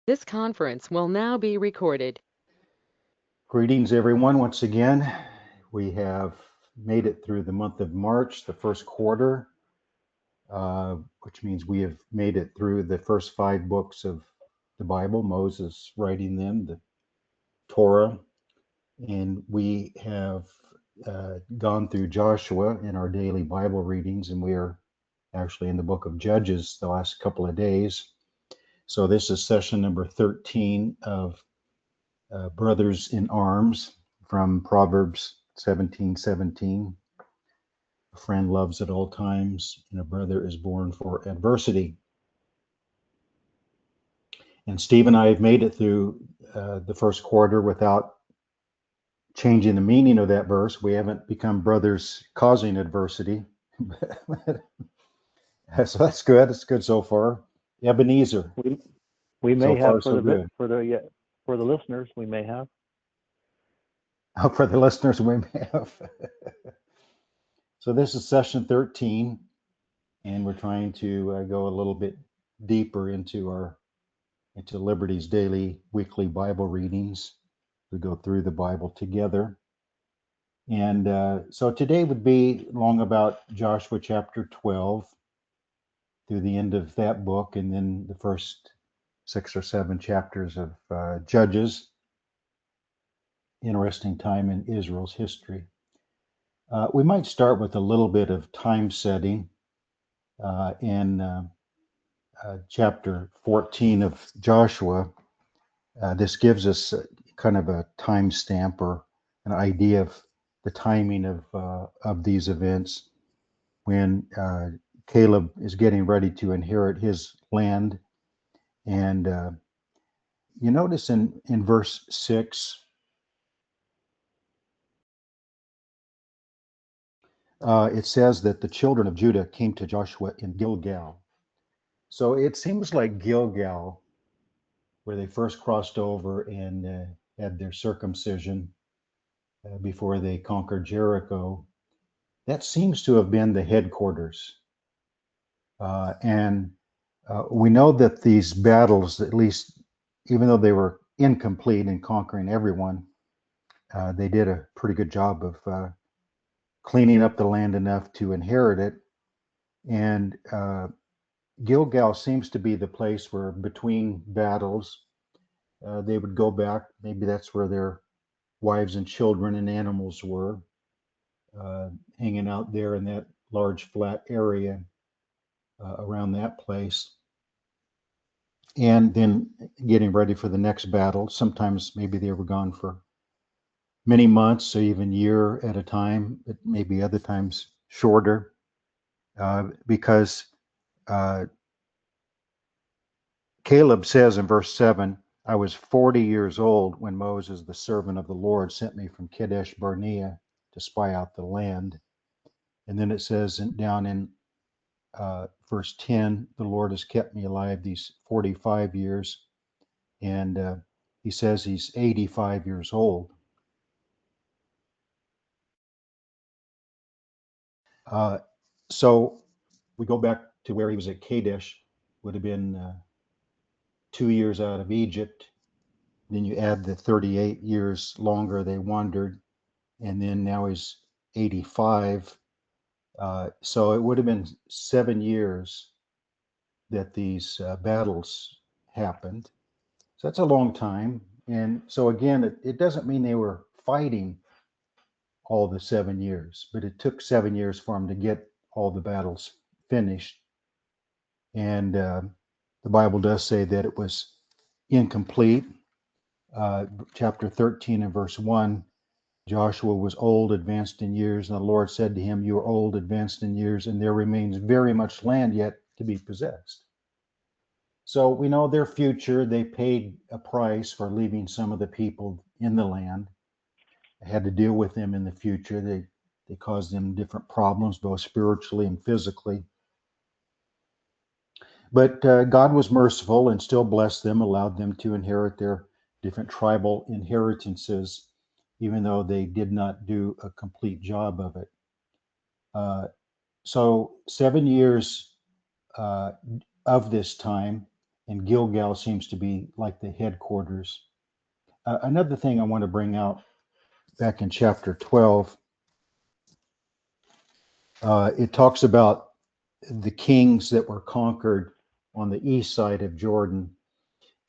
This conference will now be recorded. Greetings, everyone. Once again, we have made it through the month of March, the first quarter, which means we have made it through the first 5 books of the Bible, Moses writing them, the Torah, and we have gone through Joshua in our daily Bible readings, and we are actually in the book of Judges the last couple of days. So this is session number 13 of Brothers in Arms from Proverbs 17:17. A friend loves at all times, and a brother is born for adversity. And Steve and I have made it through the first quarter without changing the meaning of that verse. We haven't become brothers causing adversity. So that's good. It's good so far. Ebenezer. We So may have far, so good. for the listeners, we may have. For the listeners, we may have. So this is session 13, and we're trying to go a little bit deeper into Liberty's daily weekly Bible readings. We go through the Bible together. And so today would be long about Joshua chapter 12 through the end of that book, and then the first 6 or 7 chapters of Judges. Interesting time in Israel's history. We might start with a little bit of time setting in chapter 14 of Joshua. This gives us kind of a time stamp or an idea of the timing of these events when Caleb is getting ready to inherit his land. And you notice in verse 6, it says that the children of Judah came to Joshua in Gilgal. So it seems like Gilgal, where they first crossed over and had their circumcision before they conquered Jericho, that seems to have been the headquarters. And we know that these battles, at least even though they were incomplete in conquering everyone, they did a pretty good job of cleaning up the land enough to inherit it. And Gilgal seems to be the place where between battles, they would go back. Maybe that's where their wives and children and animals were, hanging out there in that large flat area around that place. And then getting ready for the next battle. Sometimes maybe they were gone for many months or even year at a time, but maybe other times shorter, because Caleb says in verse 7, I was 40 years old when Moses, the servant of the Lord, sent me from Kadesh Barnea to spy out the land. And then it says down in verse 10, the Lord has kept me alive these 45 years. And he says he's 85 years old. So we go back to where he was at Kadesh, would have been 2 years out of Egypt. Then you add the 38 years longer they wandered, and then now he's 85. So it would have been 7 years that these battles happened. So that's a long time. And so again, it doesn't mean they were fighting all the 7 years, but it took 7 years for them to get all the battles finished. And the Bible does say that it was incomplete. Chapter 13 and verse 1, Joshua was old, advanced in years, and the Lord said to him, you are old, advanced in years, and there remains very much land yet to be possessed. So we know their future. They paid a price for leaving some of the people in the land. They had to deal with them in the future. They caused them different problems, both spiritually and physically. But God was merciful and still blessed them, allowed them to inherit their different tribal inheritances, even though they did not do a complete job of it. So 7 years of this time, and Gilgal seems to be like the headquarters. Another thing I want to bring out back in chapter 12, it talks about the kings that were conquered on the east side of Jordan.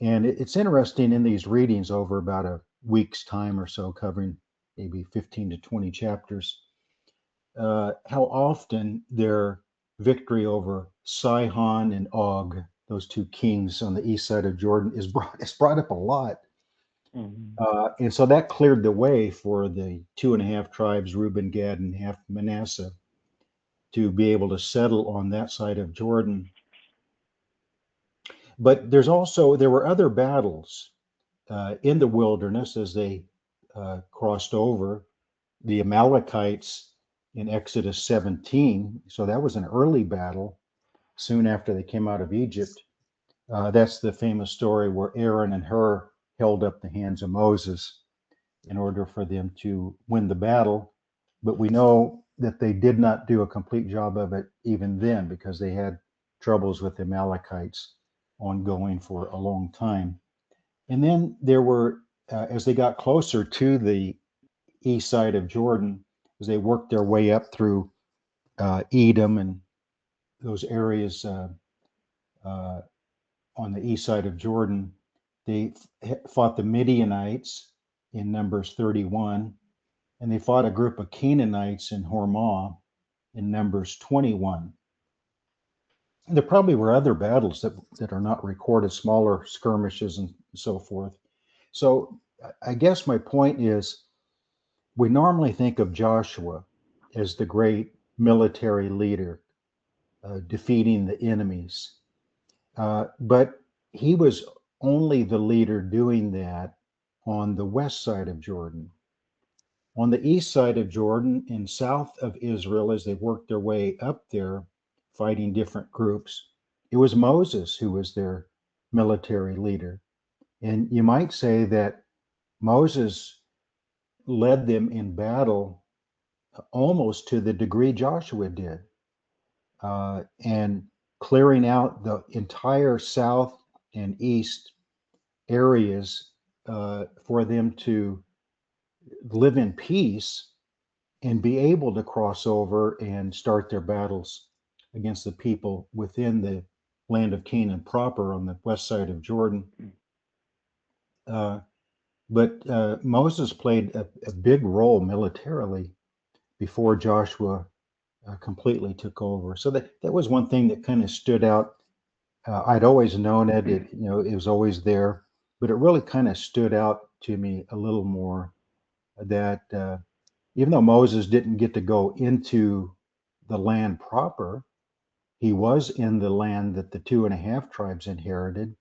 And it's interesting in these readings over about a week's time or so, covering maybe 15 to 20 chapters, how often their victory over Sihon and Og, those two kings on the east side of Jordan, is brought up a lot. Mhm. And so that cleared the way for the 2.5 tribes, Reuben, Gad, and half Manasseh, to be able to settle on that side of Jordan. But there were other battles in the wilderness as they crossed over. The Amalekites in Exodus 17, so that was an early battle soon after they came out of Egypt. That's the famous story where Aaron and Hur held up the hands of Moses in order for them to win the battle. But we know that they did not do a complete job of it even then, because they had troubles with the Amalekites ongoing for a long time. And then there were, as they got closer to the east side of Jordan, as they worked their way up through Edom and those areas uh, on the east side of Jordan, they fought the Midianites in Numbers 31, and they fought a group of Canaanites in Hormah in Numbers 21. And there probably were other battles that are not recorded, smaller skirmishes and so forth. So I guess my point is, we normally think of Joshua as the great military leader, defeating the enemies. But he was only the leader doing that on the west side of Jordan. On the east side of Jordan and south of Israel, as they worked their way up there, fighting different groups, it was Moses who was their military leader. And you might say that Moses led them in battle almost to the degree Joshua did, and clearing out the entire south and east areas for them to live in peace and be able to cross over and start their battles against the people within the land of Canaan proper on the west side of Jordan. But Moses played a big role militarily before Joshua completely took over. So that was one thing that kind of stood out. I'd always known it, it was always there, but it really kind of stood out to me a little more that even though Moses didn't get to go into the land proper, he was in the land that the 2.5 tribes inherited.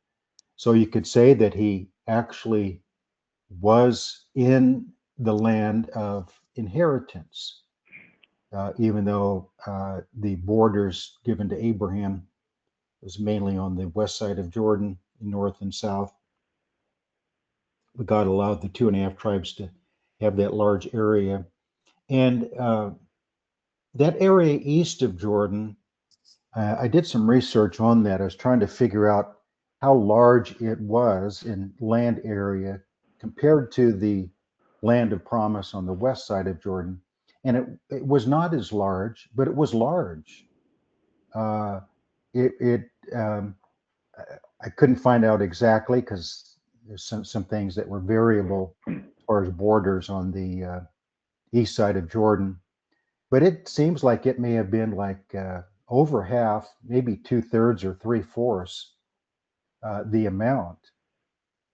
So you could say that he actually was in the land of inheritance, even though the borders given to Abraham was mainly on the west side of Jordan, north and south. But God allowed the 2.5 tribes to have that large area. And that area east of Jordan, I did some research on that. I was trying to figure out how large it was in land area compared to the land of promise on the west side of Jordan. And it was not as large, but it was large. Uh, it I couldn't find out exactly because there's some things that were variable as far as borders on the east side of Jordan. But it seems like it may have been like over half, maybe 2/3 or 3/4 the amount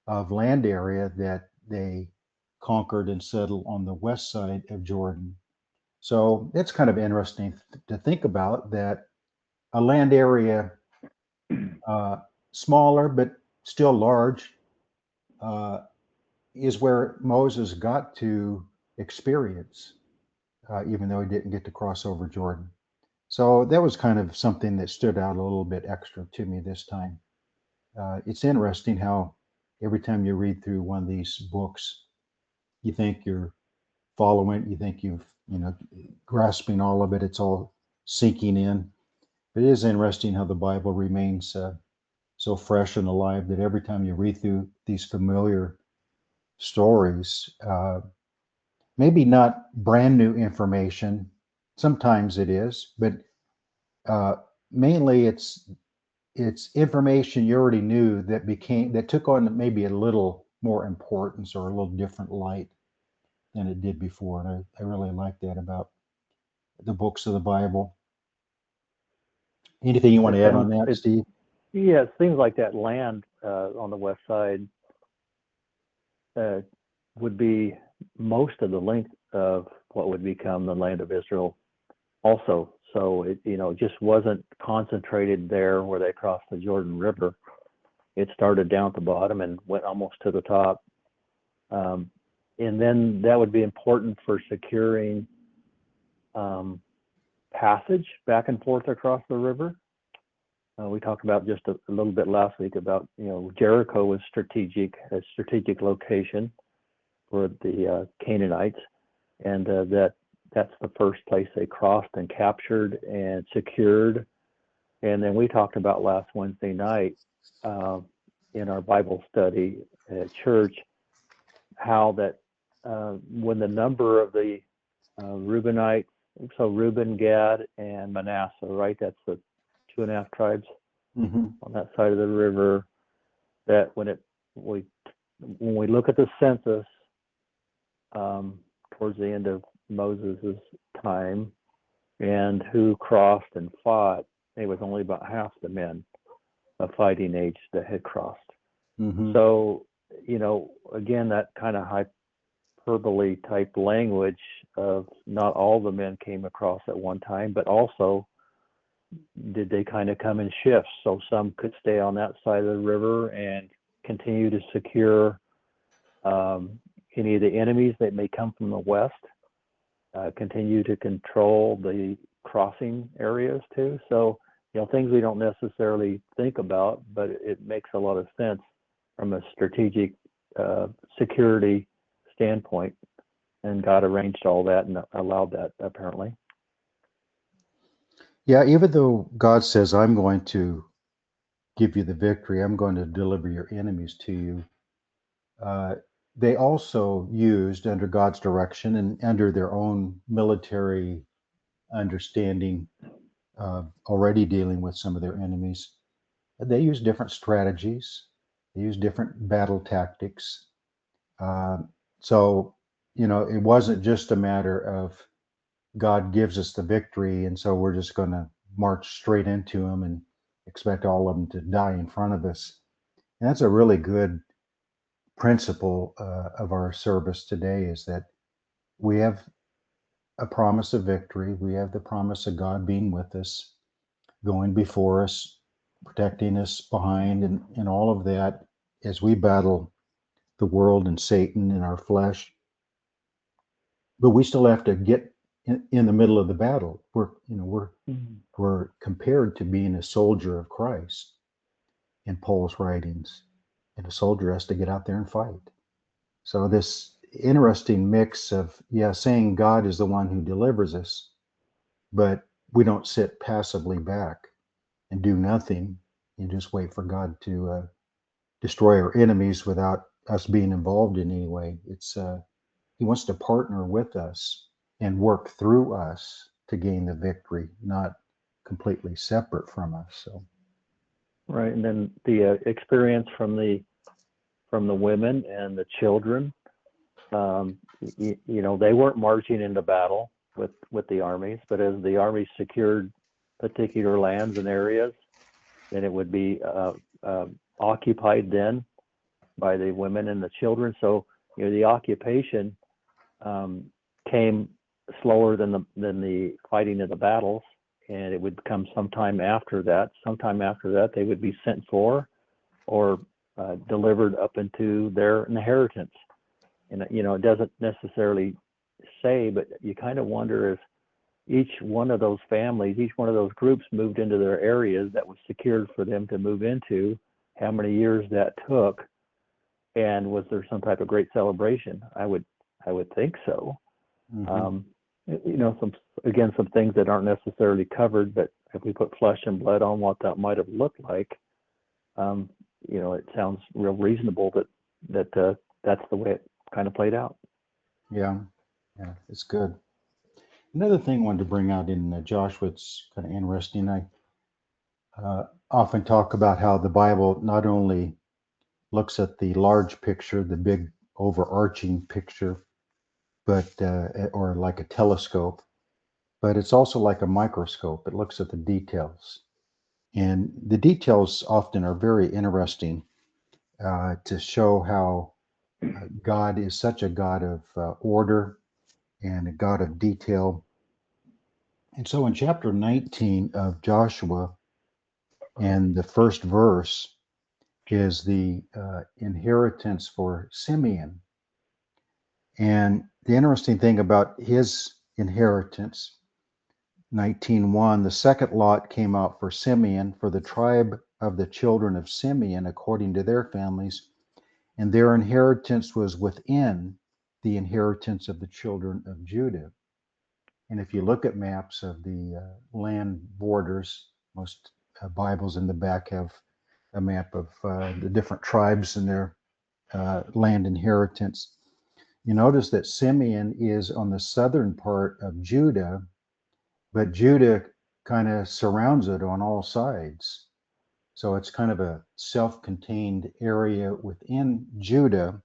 of land area that they conquered and settled on the west side of Jordan. So it's kind of interesting to think about that a land area uh, smaller but still large uh, is where Moses got to experience, even though he didn't get to cross over Jordan. So that was kind of something that stood out a little bit extra to me this time. It's interesting how every time you read through one of these books, you think you're following it, you think grasping all of it, it's all sinking in. But it is interesting how the Bible remains so so fresh and alive that every time you read through these familiar stories, maybe not brand new information, sometimes it is, but uh, mainly it's information you already knew that took on maybe a little more importance or a little different light than it did before. And I really like that about the books of the Bible. Anything you want to add on that, Steve? Yeah, it seems like that land on the west side would be most of the length of what would become the land of Israel also. So it, just wasn't concentrated there where they crossed the Jordan River. It started down at the bottom and went almost to the top. And then that would be important for securing passage back and forth across the river. We talked about just a little bit last week about, Jericho was a strategic location for the Canaanites, and that's the first place they crossed and captured and secured. And then we talked about last Wednesday night in our Bible study at church how that when the number of the Reubenites, so Reuben, Gad, and Manasseh, right? That's the 2.5 tribes Mm-hmm. on that side of the river. That when we look at the census towards the end of Moses' time and who crossed and fought, it was only about half the men of fighting age that had crossed. Mm-hmm. So, again, that kind of hyperbole type language of not all the men came across at one time, but also did they kind of come in shifts? So some could stay on that side of the river and continue to secure any of the enemies that may come from the west, continue to control the crossing areas too. So, things we don't necessarily think about, but it makes a lot of sense from a strategic security standpoint. And God arranged all that and allowed that, apparently. Yeah, even though God says, I'm going to give you the victory, I'm going to deliver your enemies to you, they also used, under God's direction and under their own military understanding, already dealing with some of their enemies, they used different strategies, they used different battle tactics. Uh, so, it wasn't just a matter of God gives us the victory, and so we're just going to march straight into them and expect all of them to die in front of us. And that's a really good principle of our service today, is that we have a promise of victory. We have the promise of God being with us, going before us, protecting us behind, and all of that as we battle the world and Satan and our flesh. But we still have to get in the middle of the battle. We're compared to being a soldier of Christ in Paul's writings, and a soldier has to get out there and fight. So this interesting mix of, saying God is the one who delivers us, but we don't sit passively back and do nothing and just wait for God to destroy our enemies without us being involved in any way. He wants to partner with us and work through us to gain the victory, not completely separate from us. So, right, and then the experience from the women and the children. They weren't marching into battle with the armies, but as the armies secured particular lands and areas, then it would be occupied then by the women and the children. So the occupation came slower than the fighting of the battles, and it would come sometime after that. Sometime after that, they would be sent for or delivered up into their inheritance. And it doesn't necessarily say, but you kind of wonder if each one of those families, each one of those groups moved into their areas that was secured for them to move into, how many years that took, and was there some type of great celebration? I would think so. mm-hmm. Some things that aren't necessarily covered, but if we put flesh and blood on what that might have looked like, it sounds real reasonable that that's the way it kind of played out. Yeah, yeah, it's good. Another thing I wanted to bring out in Joshua, it's kind of interesting. I often talk about how the Bible not only looks at the large picture, the big overarching picture, but or like a telescope, but it's also like a microscope. It looks at the details, and the details often are very interesting to show how God is such a God of order and a God of detail. And so in chapter 19 of Joshua, and the first verse is the inheritance for Simeon. And the interesting thing about his inheritance, 19:1, the second lot came out for Simeon, for the tribe of the children of Simeon, according to their families, and their inheritance was within the inheritance of the children of Judah. And if you look at maps of the land borders, most Bibles in the back have a map of the different tribes and their land inheritance. You notice that Simeon is on the southern part of Judah, but Judah kind of surrounds it on all sides. So it's kind of a self-contained area within Judah.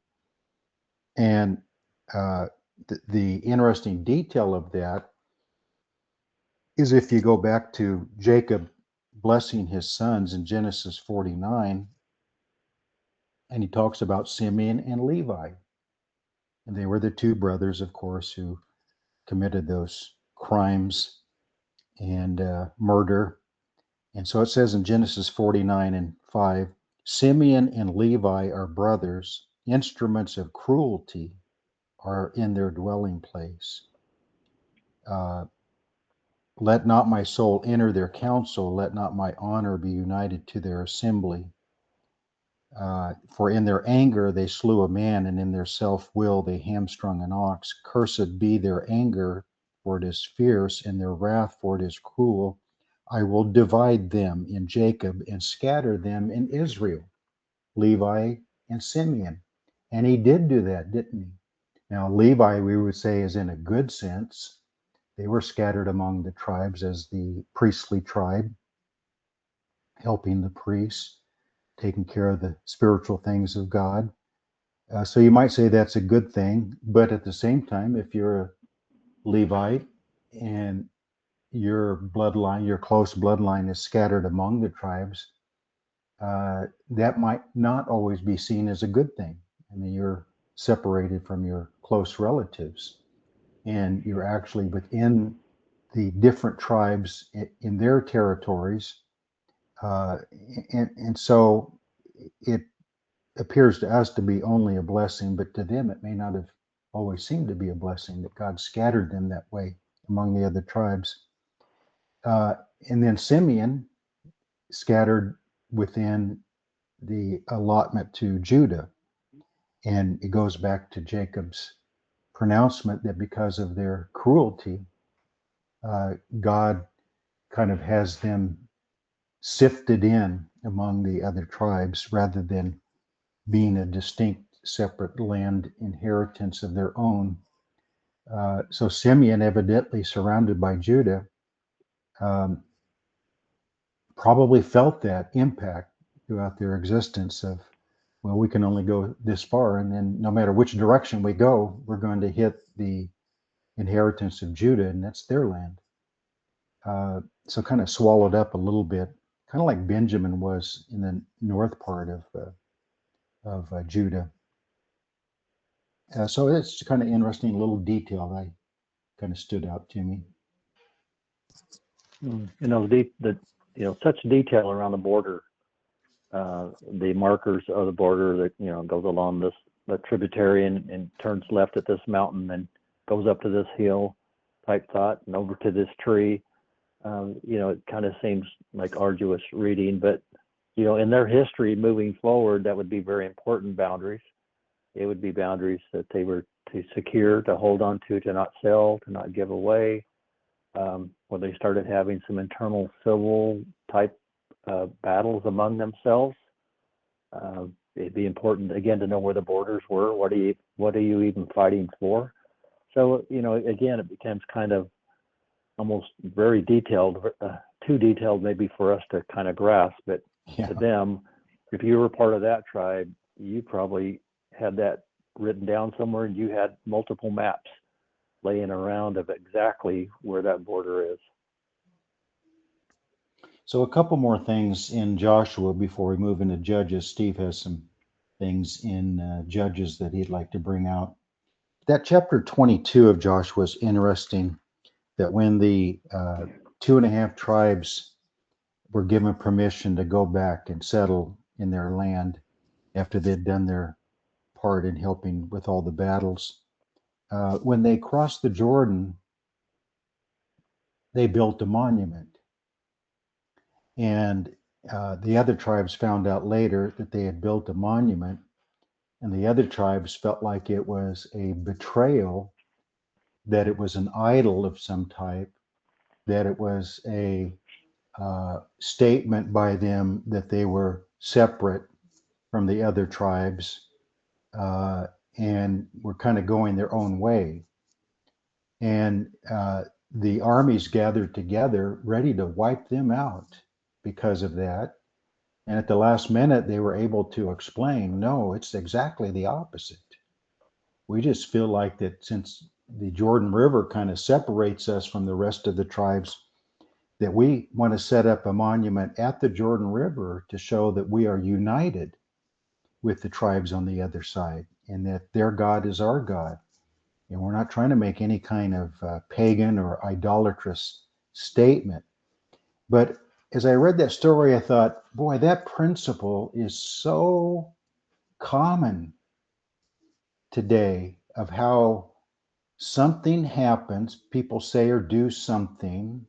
And the interesting detail of that is if you go back to Jacob blessing his sons in Genesis 49, and he talks about Simeon and Levi. And they were the two brothers, of course, who committed those crimes and murder. And so it says in Genesis 49:5, Simeon and Levi are brothers, instruments of cruelty are in their dwelling place. Let not my soul enter their council, let not my honor be united to their assembly. For in their anger they slew a man, and in their self-will they hamstrung an ox. Cursed be their anger, for it is fierce, and their wrath, for it is cruel. I will divide them in Jacob and scatter them in Israel, Levi and Simeon. And he did do that, didn't he? Now, Levi, we would say, is in a good sense. They were scattered among the tribes as the priestly tribe, helping the priests, taking care of the spiritual things of God. So you might say that's a good thing, but at the same time, if you're a Levite and your bloodline, your close bloodline is scattered among the tribes, that might not always be seen as a good thing. I mean, you're separated from your close relatives, and you're actually within the different tribes in their territories. And so it appears to us to be only a blessing, but to them it may not have always seemed to be a blessing that God scattered them that way among the other tribes. And then Simeon scattered within the allotment to Judah. And it goes back to Jacob's pronouncement that because of their cruelty, God kind of has them sifted in among the other tribes rather than being a distinct separate land inheritance of their own. So Simeon, evidently surrounded by Judah, um, probably felt that impact throughout their existence of, well, we can only go this far, and then no matter which direction we go, we're going to hit the inheritance of Judah, and that's their land. So kind of swallowed up a little bit, kind of like Benjamin was in the north part of Judah. So it's kind of interesting little detail that kind of stood out to me. Such detail around the border, the markers of the border that goes along the tributary and turns left at this mountain and goes up to this hill type thought and over to this tree. It kind of seems like arduous reading, but in their history moving forward, that would be very important boundaries. It would be boundaries that they were to secure, to hold on to not sell, to not give away. When they started having some internal civil type battles among themselves, It'd be important again to know where the borders were. What are you even fighting for? So again, it becomes kind of almost very detailed, too detailed maybe for us to kind of grasp. But Yeah. to them, if you were part of that tribe, you probably had that written down somewhere, and you had multiple maps laying around of exactly where that border is. So a couple more things in Joshua before we move into Judges. Steve has some things in Judges that he'd like to bring out. That chapter 22 of Joshua is interesting, that when the 2.5 tribes were given permission to go back and settle in their land after they'd done their part in helping with all the battles, when they crossed the Jordan, they built a monument. And the other tribes found out later that they had built a monument, and the other tribes felt like it was a betrayal, that it was an idol of some type, that it was a statement by them that they were separate from the other tribes and were kind of going their own way. And the armies gathered together ready to wipe them out because of that. And at the last minute, they were able to explain, no, it's exactly the opposite. We just feel like that since the Jordan River kind of separates us from the rest of the tribes, that we want to set up a monument at the Jordan River to show that we are united with the tribes on the other side, and that their God is our God. And we're not trying to make any kind of pagan or idolatrous statement. But as I read that story, I thought, boy, that principle is so common today, of how something happens, people say or do something,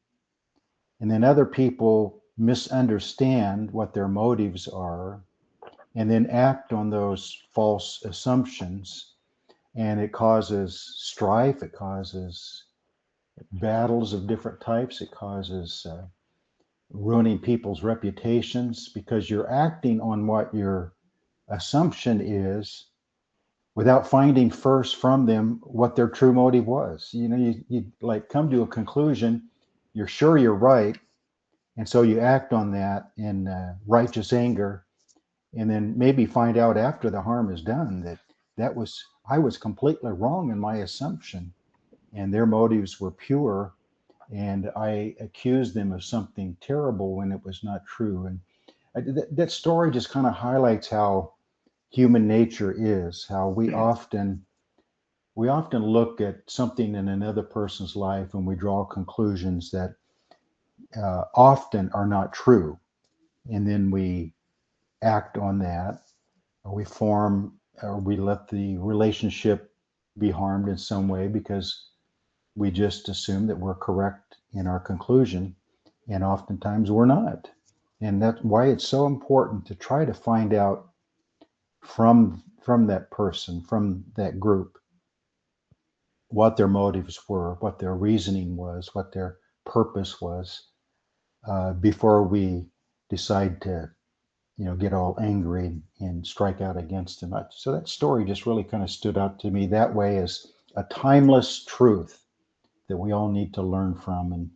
and then other people misunderstand what their motives are and then act on those false assumptions. And it causes strife, it causes battles of different types, it causes ruining people's reputations, because you're acting on what your assumption is without finding first from them what their true motive was. You like come to a conclusion, you're sure you're right, and so you act on that in righteous anger, and then maybe find out after the harm is done that I was completely wrong in my assumption, and their motives were pure, and I accused them of something terrible when it was not true. And that story just kind of highlights how human nature is, how we often look at something in another person's life and we draw conclusions that often are not true, and then we act on that, or we form, or we let the relationship be harmed in some way because we just assume that we're correct in our conclusion, and oftentimes we're not. And that's why it's so important to try to find out from that person, from that group, what their motives were, what their reasoning was, what their purpose was, before we decide to, get all angry and strike out against them. So that story just really kind of stood out to me that way, as a timeless truth that we all need to learn from,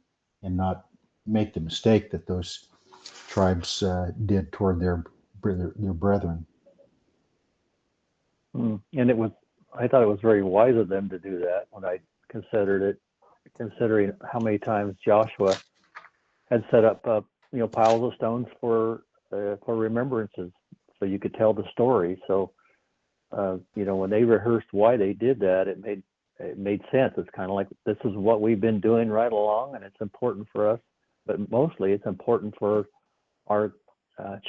and not make the mistake that those tribes did toward their brethren. And I thought it was very wise of them to do that when I considered it, considering how many times Joshua had set up, piles of stones for remembrances, so you could tell the story. So, when they rehearsed why they did that, it made sense. It's kind of like, this is what we've been doing right along, and it's important for us, but mostly it's important for our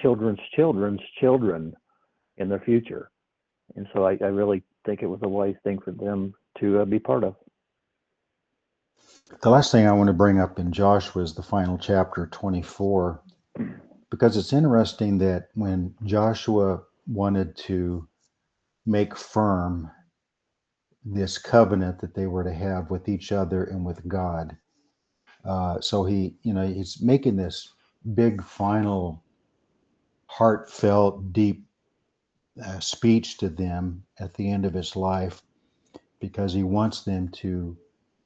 children's children's children in the future. And so I really think it was a wise thing for them to be part of. The last thing I want to bring up in Joshua is the final chapter, 24, because it's interesting that when Joshua wanted to make firm this covenant that they were to have with each other and with God, so he's making this big, final, heartfelt, deep speech to them at the end of his life, because he wants them to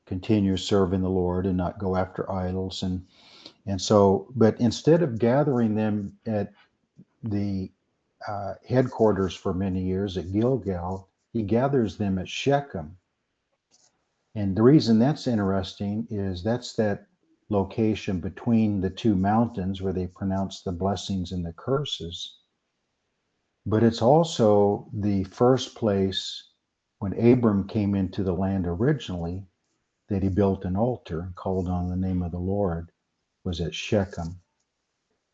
continue serving the Lord and not go after idols. And so, but instead of gathering them at the headquarters for many years at Gilgal, he gathers them at Shechem. And the reason that's interesting is that's that location between the two mountains where they pronounce the blessings and the curses. But it's also the first place when Abram came into the land originally that he built an altar and called on the name of the Lord, was at Shechem.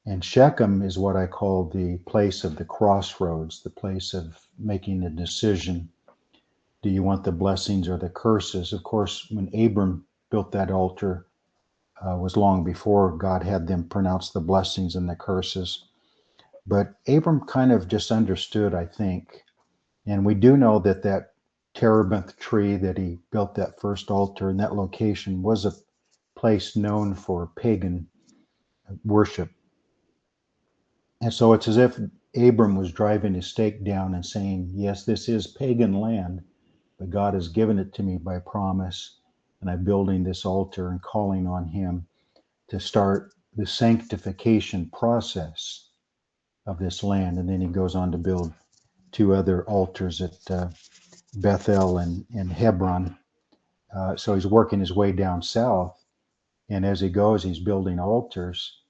And Shechem is what I call the place of the crossroads, the place of making a decision. Do you want the blessings or the curses? Of course, when Abram built that altar, was long before God had them pronounce the blessings and the curses. But Abram kind of just understood, I think. And we do know that that terebinth tree that he built that first altar in that location was a place known for pagan worship. And so it's as if Abram was driving his stake down and saying, yes, this is pagan land, but God has given it to me by promise. And I'm building this altar and calling on him to start the sanctification process of this land. And then he goes on to build two other altars at Bethel and Hebron. So he's working his way down south. And as he goes, he's building altars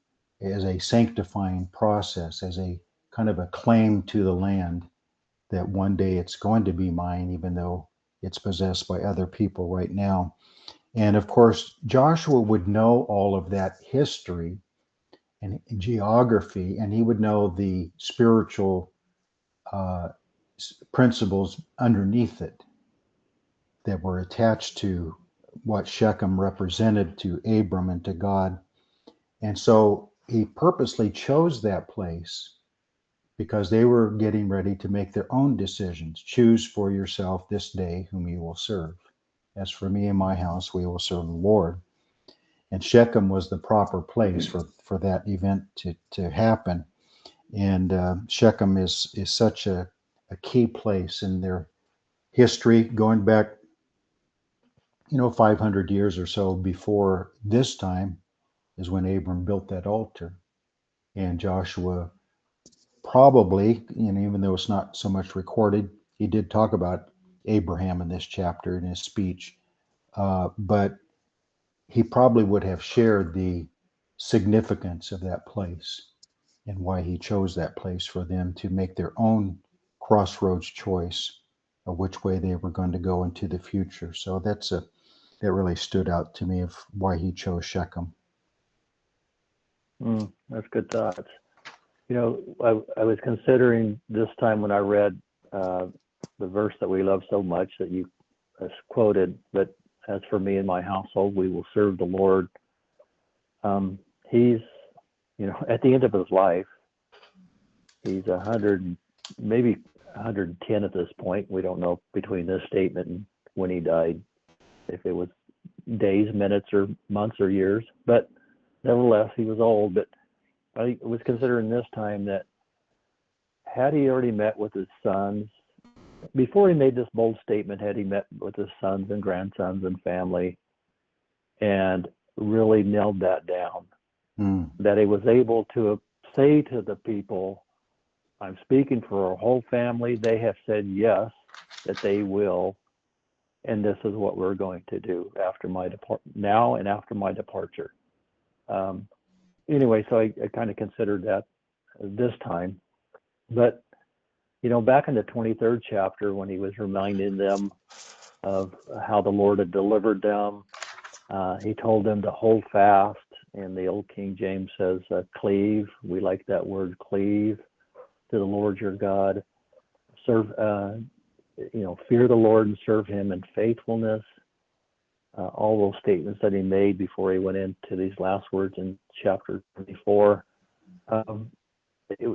as a sanctifying process, as a kind of a claim to the land that one day it's going to be mine, even though it's possessed by other people right now. And of course, Joshua would know all of that history and geography, and he would know the spiritual uh, principles underneath it that were attached to what Shechem represented to Abram and to God. And so he purposely chose that place because they were getting ready to make their own decisions. Choose for yourself this day whom you will serve. As for me and my house, we will serve the Lord. And Shechem was the proper place for that event to happen. And Shechem is such a key place in their history, going back, 500 years or so before this time is when Abram built that altar. And Joshua probably, even though it's not so much recorded, he did talk about Abraham in this chapter in his speech, but he probably would have shared the significance of that place and why he chose that place for them to make their own crossroads choice of which way they were going to go into the future. So that really stood out to me of why he chose Shechem. That's good thoughts. I was considering this time when I read the verse that we love so much that you quoted, but as for me and my household, we will serve the Lord. He's, at the end of his life, he's 100, maybe 110 at this point. We don't know between this statement and when he died, if it was days, minutes, or months or years, but nevertheless, he was old. But I was considering this time that had he already met with his sons, before he made this bold statement, had he met with his sons and grandsons and family and really nailed that down, that he was able to say to the people, I'm speaking for our whole family. They have said yes, that they will, and this is what we're going to do after my now and after my departure. Anyway, so I kind of considered that this time. But, back in the 23rd chapter, when he was reminding them of how the Lord had delivered them, he told them to hold fast. And the old King James says, cleave. We like that word, cleave to the Lord your God. Serve, fear the Lord and serve him in faithfulness. All those statements that he made before he went into these last words in chapter 24. It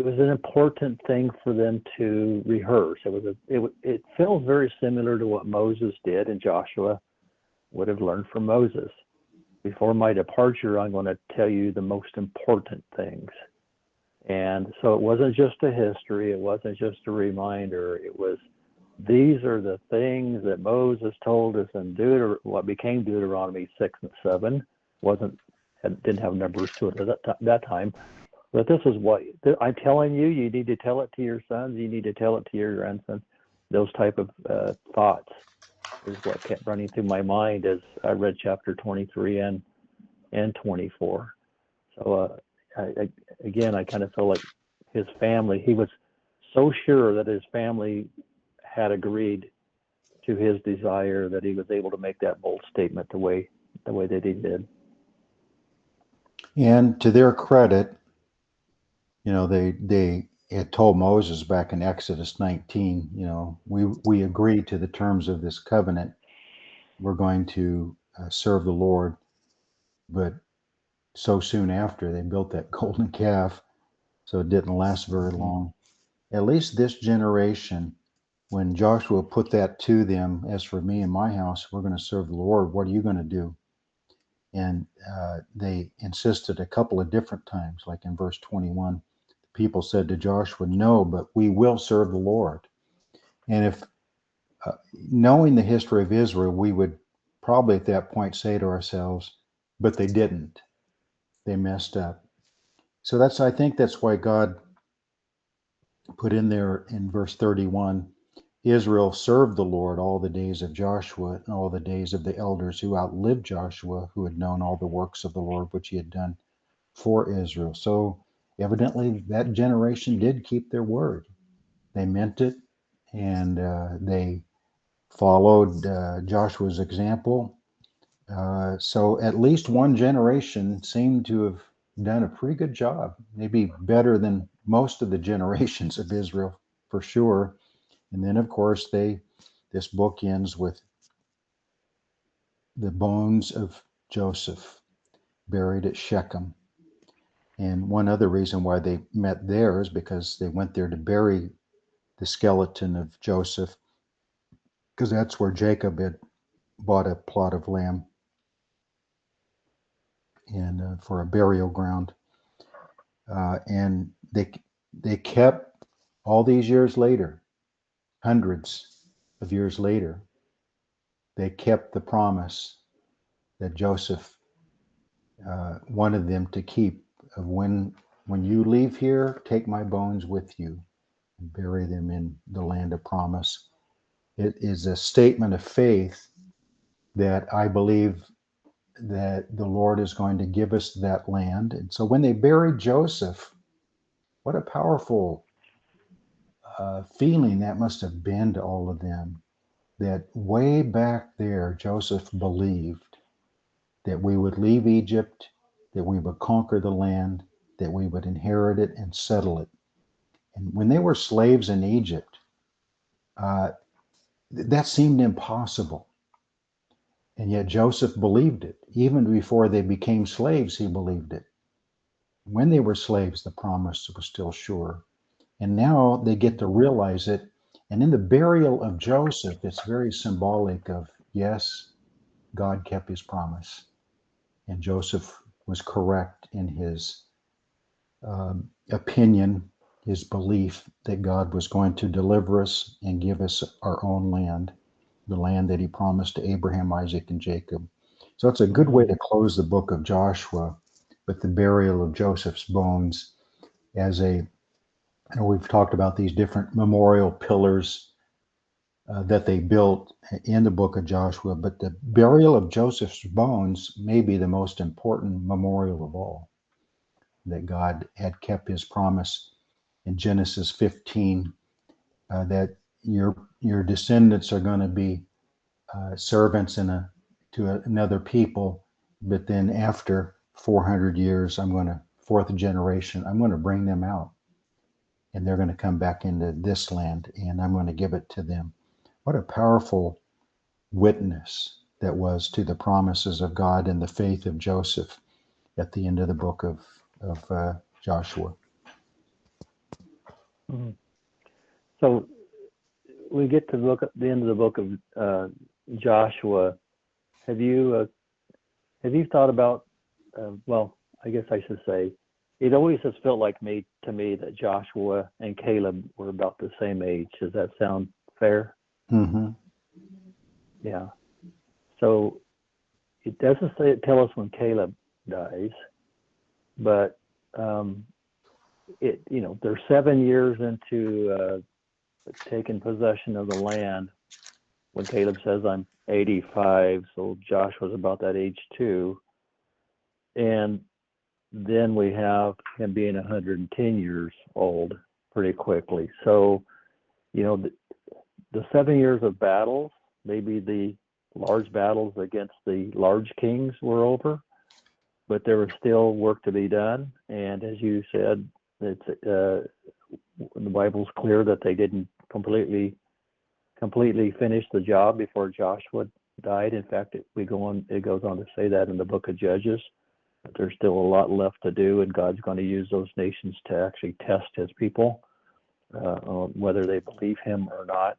was an important thing for them to rehearse. It feels very similar to what Moses did, and Joshua would have learned from Moses. Before my departure, I'm going to tell you the most important things. And so it wasn't just a history, it wasn't just a reminder, it was these are the things that Moses told us in what became Deuteronomy 6 and 7. Didn't have numbers to it at that time. But this is what I'm telling you, you need to tell it to your sons, you need to tell it to your grandsons. Those type of thoughts is what kept running through my mind as I read chapter 23 and 24. So again, I kind of feel like his family, he was so sure that his family had agreed to his desire that he was able to make that bold statement the way that he did. And to their credit, they had told Moses back in Exodus 19, we agreed to the terms of this covenant. We're going to serve the Lord. But so soon after, they built that golden calf, so it didn't last very long. At least this generation, when Joshua put that to them, as for me and my house, we're going to serve the Lord. What are you going to do? And they insisted a couple of different times, like in verse 21, the people said to Joshua, no, but we will serve the Lord. And if knowing the history of Israel, we would probably at that point say to ourselves, but they didn't. They messed up. So I think that's why God put in there in verse 31, Israel served the Lord all the days of Joshua and all the days of the elders who outlived Joshua, who had known all the works of the Lord which he had done for Israel. So evidently that generation did keep their word. They meant it, and they followed Joshua's example. So at least one generation seemed to have done a pretty good job, maybe better than most of the generations of Israel for sure. And then, of course, this book ends with the bones of Joseph buried at Shechem. And one other reason why they met there is because they went there to bury the skeleton of Joseph, because that's where Jacob had bought a plot of land and for a burial ground. And they kept all these years later, hundreds of years later, they kept the promise that Joseph wanted them to keep of when you leave here, take my bones with you and bury them in the land of promise. It is a statement of faith that I believe that the Lord is going to give us that land. And so when they buried Joseph, what a powerful feeling that must have been to all of them, that way back there, Joseph believed that we would leave Egypt, that we would conquer the land, that we would inherit it and settle it. And when they were slaves in Egypt, that seemed impossible. And yet Joseph believed it. Even before they became slaves, he believed it. When they were slaves, the promise was still sure. And now they get to realize it. And in the burial of Joseph, it's very symbolic of, yes, God kept his promise. And Joseph was correct in his opinion, his belief that God was going to deliver us and give us our own land, the land that he promised to Abraham, Isaac, and Jacob. So it's a good way to close the book of Joshua with the burial of Joseph's bones as I know we've talked about these different memorial pillars that they built in the book of Joshua, but the burial of Joseph's bones may be the most important memorial of all, that God had kept his promise in Genesis 15, that your descendants are going to be servants to another people, but then after 400 years, fourth generation, I'm going to bring them out, and they're going to come back into this land, and I'm going to give it to them. What a powerful witness that was to the promises of God and the faith of Joseph at the end of the book of Joshua. Mm-hmm. So we get to look at the end of the book of Joshua. Have you thought about? Well, I guess I should say, it always has felt like to me that Joshua and Caleb were about the same age. Does that sound fair? Mm-hmm. Yeah. So it doesn't tell us when Caleb dies, but they're 7 years into taking possession of the land when Caleb says, I'm 85, so Joshua's about that age too. And then we have him being 110 years old pretty quickly. So, the 7 years of battles, maybe the large battles against the large kings were over, but there was still work to be done. And as you said, it's the Bible's clear that they didn't completely finish the job before Joshua died. In fact, it goes on to say that in the book of Judges, that there's still a lot left to do, and God's going to use those nations to actually test his people, on whether they believe him or not.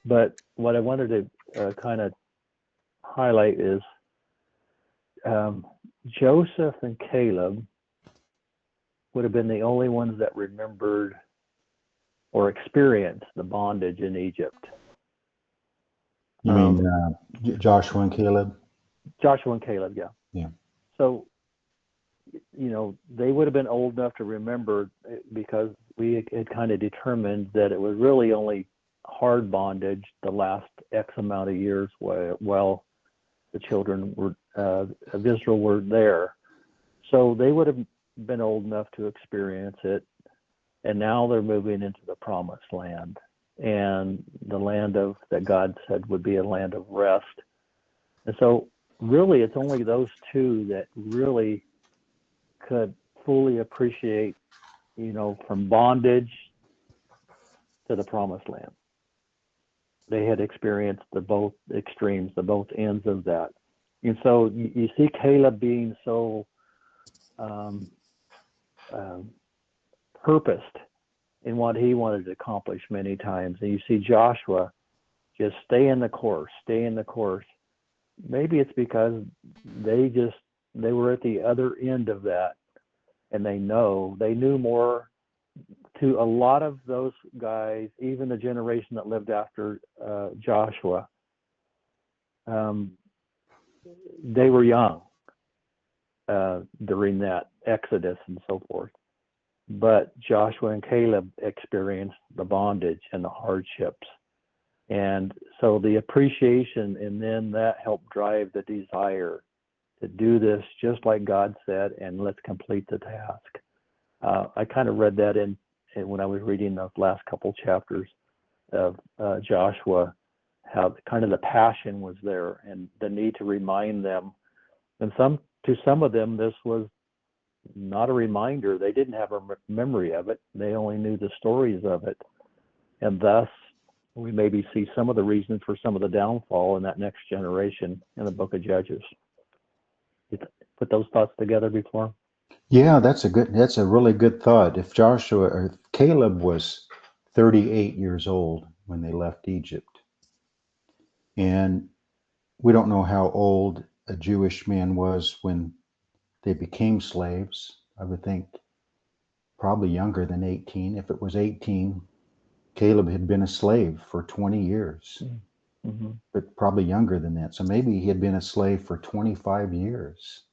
But what I wanted to kind of highlight is Joseph and Caleb would have been the only ones that remembered or experienced the bondage in Egypt. You mean Joshua and Caleb? Joshua and Caleb, yeah. Yeah. So, they would have been old enough to remember, because we had kind of determined that it was really only hard bondage the last X amount of years while the children of Israel were there. So they would have been old enough to experience it. And now they're moving into the promised land, and the land that God said would be a land of rest. And so really it's only those two that really could fully appreciate, from bondage to the promised land. They had experienced the both extremes, the both ends of that. And so you see Caleb being so purposed in what he wanted to accomplish many times. And you see Joshua just stay in the course. Maybe it's because they were at the other end of that, and they knew more. To a lot of those guys, even the generation that lived after Joshua, they were young during that Exodus and so forth. But Joshua and Caleb experienced the bondage and the hardships. And so the appreciation, and then that helped drive the desire to do this just like God said, and let's complete the task. I kind of read that in when I was reading the last couple chapters of Joshua, how kind of the passion was there and the need to remind them. And to some of them, this was not a reminder. They didn't have a memory of it. They only knew the stories of it. And thus, we maybe see some of the reasons for some of the downfall in that next generation in the book of Judges. You put those thoughts together before? Yeah, that's a really good thought. If Caleb was 38 years old when they left Egypt, and we don't know how old a Jewish man was when they became slaves. I would think probably younger than 18. If it was 18, Caleb had been a slave for 20 years, Mm-hmm. but probably younger than that. So maybe he had been a slave for 25 years.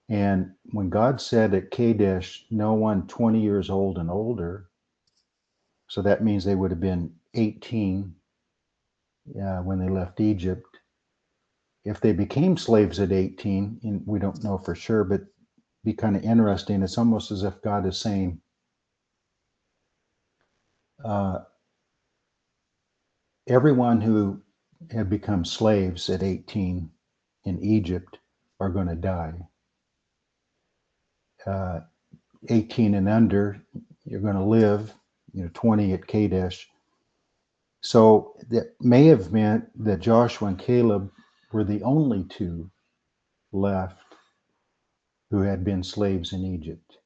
And when God said at Kadesh, no one 20 years old and older, so that means they would have been 18 when they left Egypt. If they became slaves at 18, and we don't know for sure, but be kind of interesting. It's almost as if God is saying, everyone who had become slaves at 18 in Egypt are going to die. 18 and under, you're going to live, 20 at Kadesh. So that may have meant that Joshua and Caleb were the only two left who had been slaves in Egypt.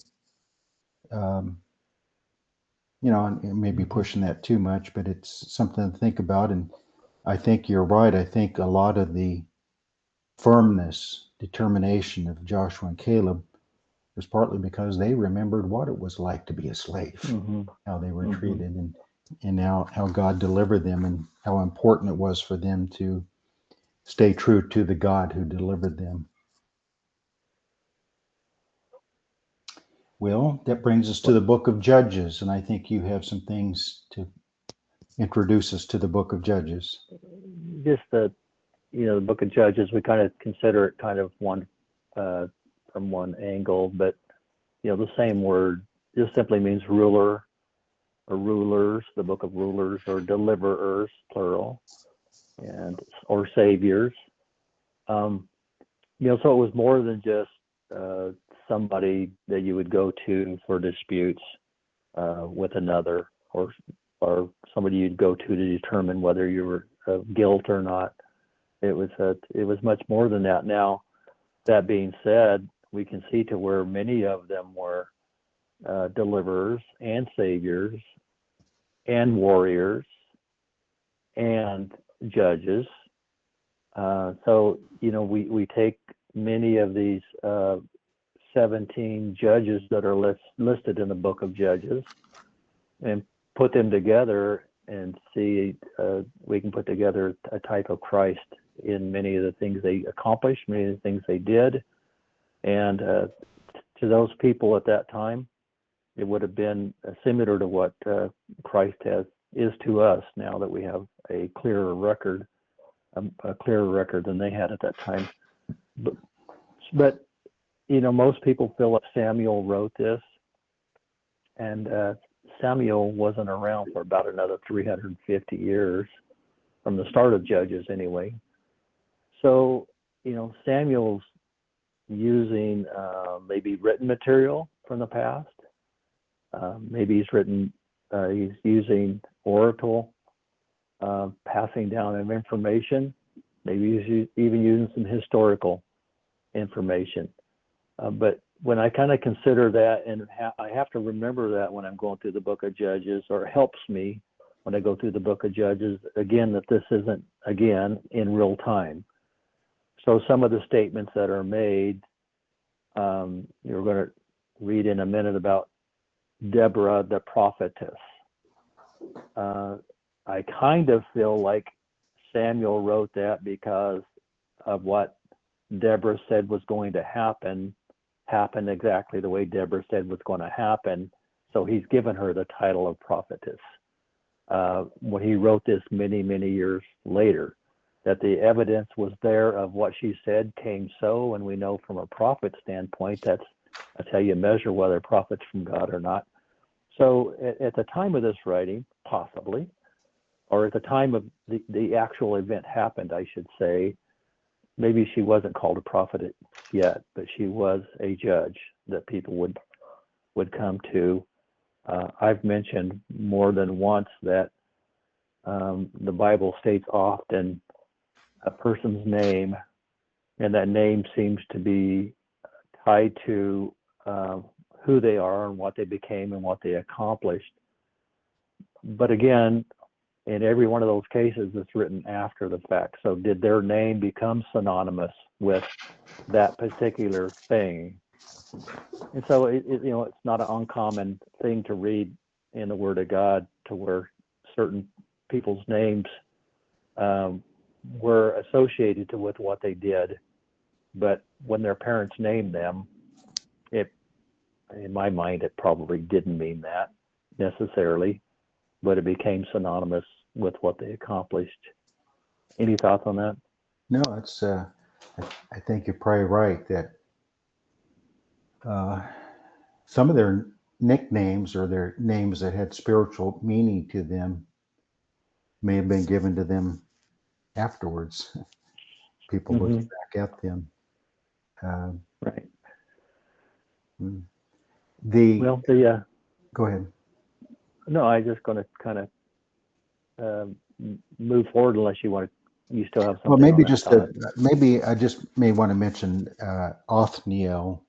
And maybe pushing that too much, but it's something to think about. And I think you're right. I think a lot of the firmness, determination of Joshua and Caleb was partly because they remembered what it was like to be a slave, Mm-hmm. how they were Mm-hmm. treated, and now how God delivered them, and how important it was for them to stay true to the God who delivered them. Well, that brings us to the book of Judges, and I think you have some things to introduce us to the book of Judges. Just the book of Judges, we kind of consider it kind of one from one angle, but the same word just simply means ruler or rulers, the book of rulers, or deliverers, plural, and or saviors. So it was more than just somebody that you would go to for disputes with another, or somebody you'd go to determine whether you were guilt or not. It was much more than that. Now, that being said, we can see to where many of them were deliverers and saviors and warriors and judges. So we take many of these 17 judges that are listed in the book of Judges and put them together and see we can put together a type of Christ in many of the things they accomplished, many of the things they did. And to those people at that time, it would have been similar to what Christ is to us now that we have a clearer record than they had at that time. But most people feel that Samuel wrote this, and Samuel wasn't around for about another 350 years from the start of Judges anyway. So, Samuel's using maybe written material from the past. Maybe he's using oracle, passing down of information. Maybe he's even using some historical information. But when I kind of consider that, and I have to remember that when I'm going through the book of Judges, or it helps me when I go through the book of Judges, again, that this isn't, again, in real time. So some of the statements that are made, you're going to read in a minute about Deborah the prophetess. I kind of feel like Samuel wrote that because of what Deborah said was going to happen exactly the way Deborah said was going to happen. So he's given her the title of prophetess. When he wrote this many, many years later, that the evidence was there of what she said came so, and we know from a prophet standpoint, that's how you measure whether a prophet's from God or not. So at the time of this writing, possibly, or at the time of the actual event happened, I should say, maybe she wasn't called a prophet yet, but she was a judge that people would come to. I've mentioned more than once that the Bible states often a person's name, and that name seems to be tied to who they are and what they became and what they accomplished. But again, in every one of those cases, it's written after the fact. So did their name become synonymous with that particular thing? And so it's not an uncommon thing to read in the Word of God to where certain people's names were associated with what they did, but when their parents named them, in my mind, it probably didn't mean that necessarily, but it became synonymous with what they accomplished. Any thoughts on that? No, it's. I think you're probably right that some of their nicknames or their names that had spiritual meaning to them may have been given to them afterwards. People looking back at them. Right. Go ahead. No, I'm just going to kind of move forward unless you still have something. Well, maybe maybe I just may want to mention Othniel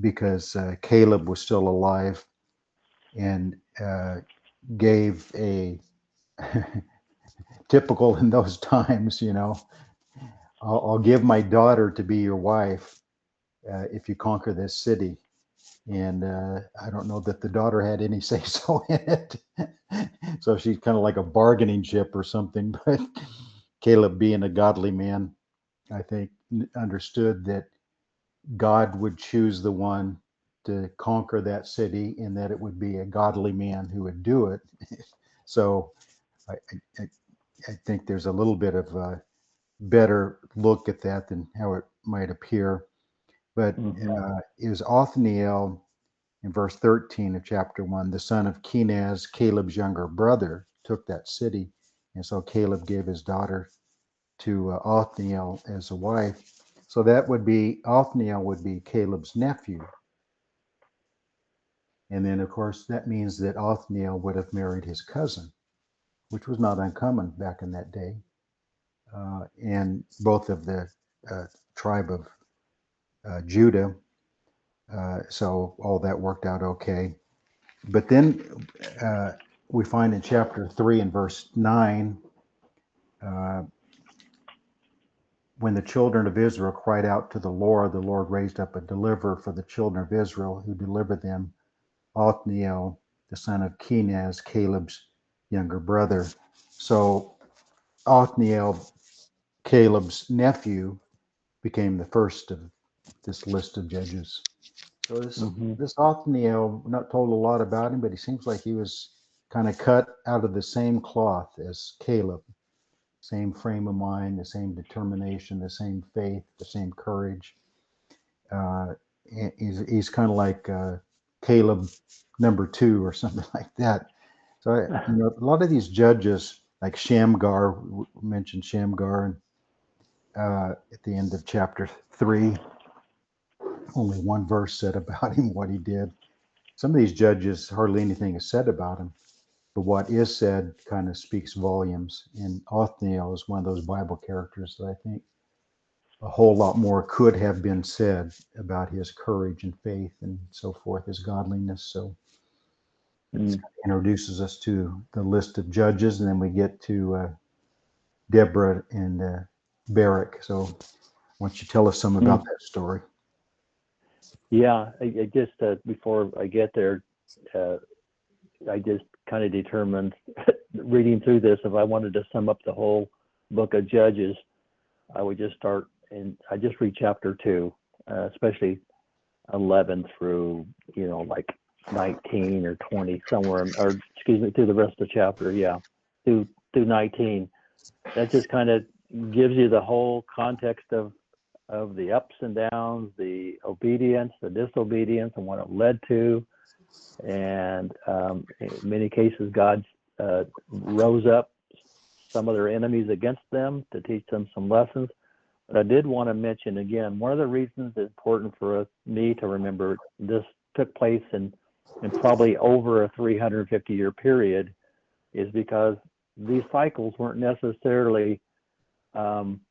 because Caleb was still alive and gave a typical in those times, I'll give my daughter to be your wife, if you conquer this city. And I don't know that the daughter had any say so in it. So she's kind of like a bargaining chip or something. But Caleb, being a godly man, I think understood that God would choose the one to conquer that city, and that it would be a godly man who would do it. So I, I, I think there's a little bit of a better look at that than how it might appear. But it was Othniel in verse 13 of chapter 1, the son of Kenaz, Caleb's younger brother, took that city. And so Caleb gave his daughter to Othniel as a wife. So that would be, Othniel would be Caleb's nephew. And then, of course, that means that Othniel would have married his cousin, which was not uncommon back in that day. And both of the tribe of Judah. So all that worked out okay. But then we find in chapter 3 and verse 9, when the children of Israel cried out to the Lord raised up a deliverer for the children of Israel, who delivered them, Othniel, the son of Kenaz, Caleb's younger brother. So Othniel, Caleb's nephew, became the first of this list of judges. So this Othniel, not told a lot about him, but he seems like he was kind of cut out of the same cloth as Caleb. Same frame of mind, the same determination, the same faith, the same courage. He's kind of like Caleb number 2 or something like that. So a lot of these judges, like Shamgar, we mentioned Shamgar at the end of chapter 3. Only one verse said about him, what he did. Some of these judges, hardly anything is said about him, but what is said kind of speaks volumes. And Othniel is one of those Bible characters that I think a whole lot more could have been said about his courage and faith and so forth, his godliness. So it introduces us to the list of judges, and then we get to Deborah and Barak. So why don't you tell us some about that story? Yeah, I just before I get there, I just kind of determined reading through this, if I wanted to sum up the whole book of Judges, I would just start and I just read chapter 2, especially 11 through, like 19 or 20 somewhere, or excuse me, through the rest of the chapter. Yeah, through 19. That just kind of gives you the whole context of the ups and downs, the obedience, the disobedience, and what it led to. And in many cases, God rose up some of their enemies against them to teach them some lessons. But I did want to mention again, one of the reasons it's important for me to remember this took place in probably over a 350-year period is because these cycles weren't necessarily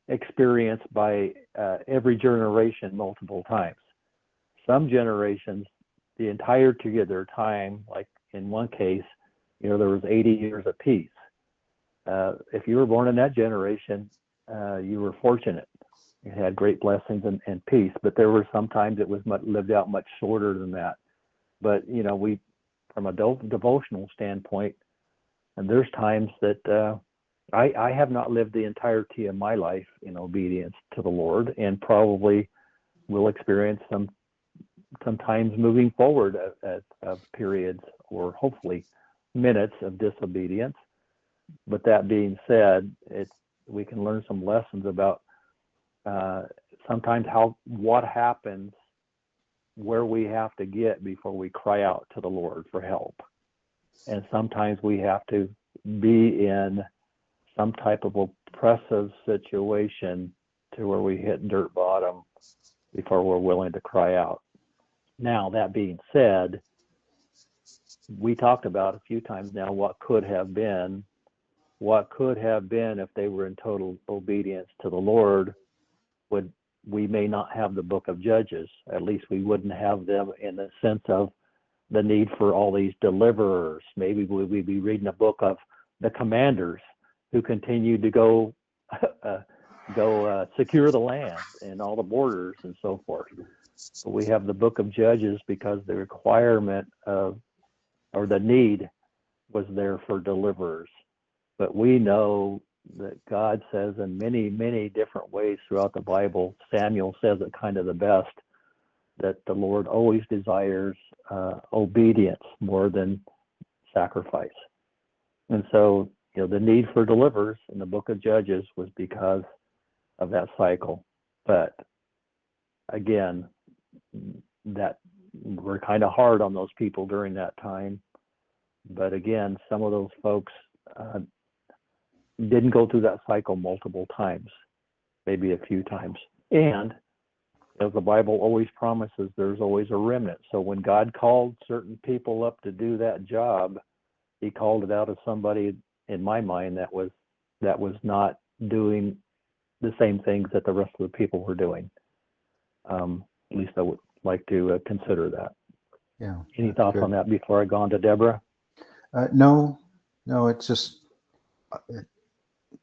experienced by every generation multiple times. Some generations, the entirety of their time, like in one case, there was 80 years of peace. If you were born in that generation, you were fortunate. You had great blessings and peace, but there were sometimes it was lived out much shorter than that. But, we, from a devotional standpoint, and there's times that I have not lived the entirety of my life in obedience to the Lord, and probably will experience sometimes moving forward at periods or hopefully minutes of disobedience. But that being said, we can learn some lessons about sometimes what happens, where we have to get before we cry out to the Lord for help. And sometimes we have to be in some type of oppressive situation to where we hit dirt bottom before we're willing to cry out. Now, that being said, we talked about a few times now what could have been if they were in total obedience to the Lord. We may not have the book of Judges. At least we wouldn't have them in the sense of the need for all these deliverers. Maybe we'd be reading a book of the commanders who continued to go secure the land and all the borders and so forth. but we have the book of Judges because the requirement of, or the need was there for deliverers. But we know that God says in many, many different ways throughout the Bible, Samuel says it kind of the best, that the Lord always desires obedience more than sacrifice. And so, the need for deliverers in the book of Judges was because of that cycle. But again, that we're kind of hard on those people during that time. But again, some of those folks didn't go through that cycle multiple times, maybe a few times. And as the Bible always promises, there's always a remnant. So when God called certain people up to do that job, he called it out of somebody, in my mind, that was not doing the same things that the rest of the people were doing. At least I would like to consider that. Yeah. Any thoughts on that before I go on to Deborah? No, it's just,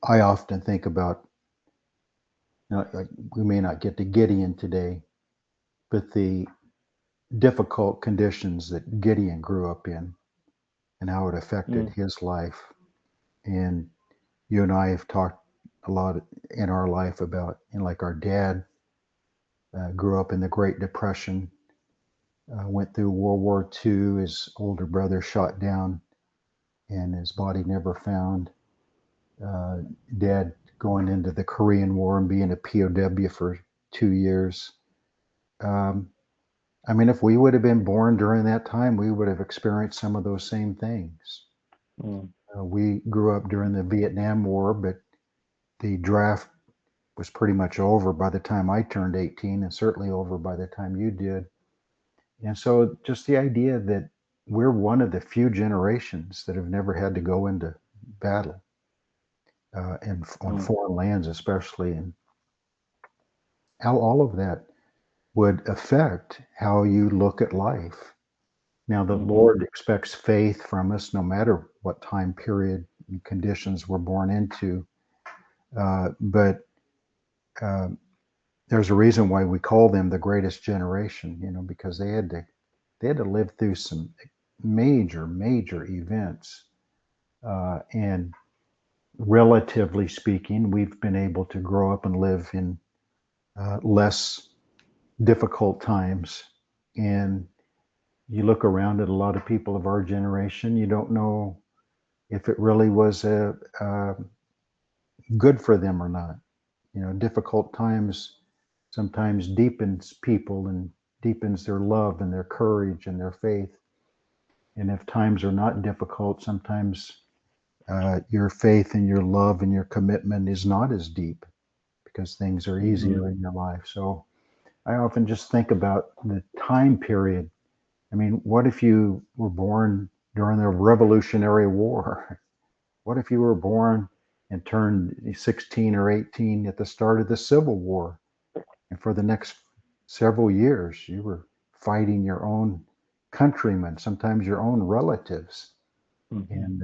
I often think about, like we may not get to Gideon today, but the difficult conditions that Gideon grew up in and how it affected his life. And you and I have talked a lot in our life about, like our dad grew up in the Great Depression, went through World War II, his older brother shot down and his body never found. Dad going into the Korean War and being a POW for 2 years. I mean, if we would have been born during that time, we would have experienced some of those same things. We grew up during the Vietnam War, but the draft was pretty much over by the time I turned 18, and certainly over by the time you did. And so just the idea that we're one of the few generations that have never had to go into battle, and on foreign lands especially, and how all of that would affect how you look at life. Now, the Lord expects faith from us no matter what time period and conditions we're born into. But there's a reason why we call them the greatest generation, because they had to live through some major events. And relatively speaking, we've been able to grow up and live in less difficult times. And you look around at a lot of people of our generation, you don't know if it really was good for them or not. Difficult times sometimes deepens people and deepens their love and their courage and their faith. And if times are not difficult, sometimes your faith and your love and your commitment is not as deep because things are easier in your life. So I often just think about the time period. I mean, what if you were born during the Revolutionary War? What if you were born and turned 16 or 18 at the start of the Civil War? And for the next several years, you were fighting your own countrymen, sometimes your own relatives. And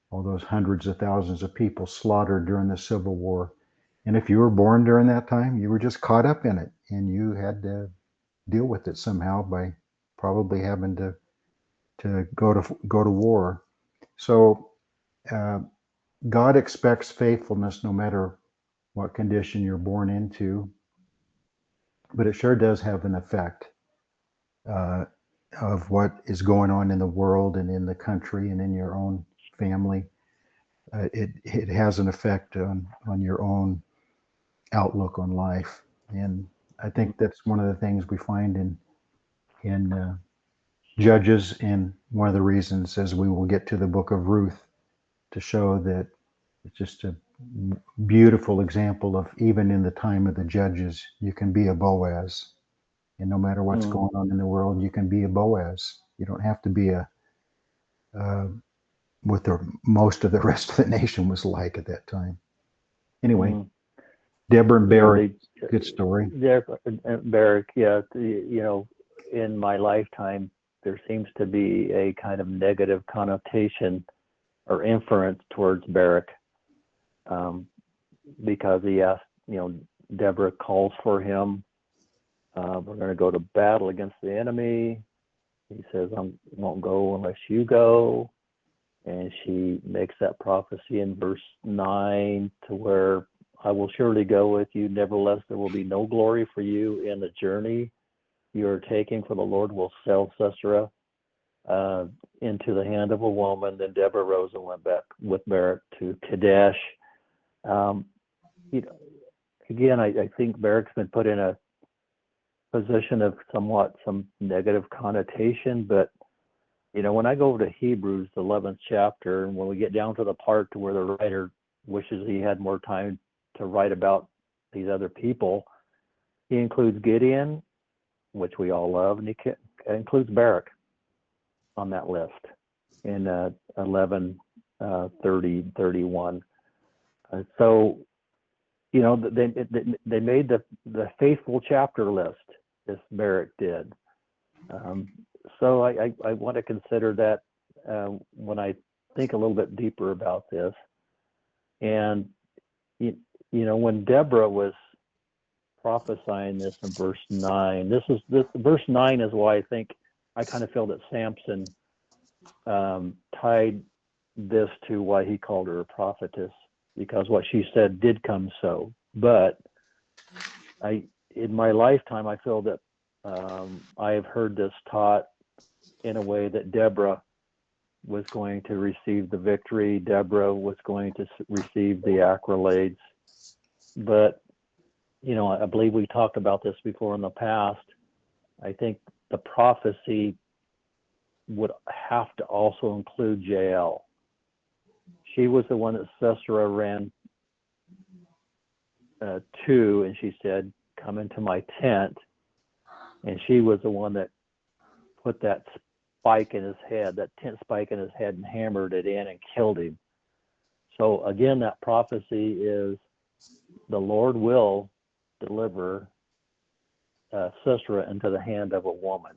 all those hundreds of thousands of people slaughtered during the Civil War. And if you were born during that time, you were just caught up in it, and you had to deal with it somehow by probably having to go to war. So God expects faithfulness no matter what condition you're born into, but it sure does have an effect of what is going on in the world and in the country and in your own family. It has an effect on your own outlook on life, and I think that's one of the things we find in Judges, and one of the reasons, as we will get to the book of Ruth, to show that it's just a beautiful example of, even in the time of the Judges, you can be a Boaz, and no matter what's going on in the world, you can be a Boaz. You don't have to be what most of the rest of the nation was like at that time. Anyway, Deborah and Barak, good story. Barak, yeah. In my lifetime, there seems to be a kind of negative connotation or inference towards Barak, because he asked, Deborah calls for him We're going to go to battle against the enemy. He says, I won't go unless you go. And she makes that prophecy in verse 9 to where I will surely go with you. Nevertheless, there will be no glory for you in the journey you are taking, for the Lord will sell Sisera into the hand of a woman. Then Deborah rose and went back with Barak to Kadesh. Again, I think Barak's been put in a position of some negative connotation, but when I go over to Hebrews, the 11th chapter, and when we get down to the part to where the writer wishes he had more time to write about these other people, he includes Gideon, which we all love, and he includes Barak on that list in 11:30-31. So, they made the faithful chapter list. This Barak did. So I want to consider that when I think a little bit deeper about this. And when Deborah was prophesying this in verse 9, this verse 9 is why I kind of feel that Samson tied this to why he called her a prophetess, because what she said did come so. But in my lifetime, I feel that I have heard this taught in a way that Deborah was going to receive the victory. Deborah was going to receive the accolades. But, I believe we talked about this before in the past. I think the prophecy would have to also include Jael. She was the one that Sisera ran to, and she said, come into my tent. And she was the one that put that spike in his head, that tent spike in his head, and hammered it in and killed him. So again, that prophecy is the Lord will deliver Sisera into the hand of a woman.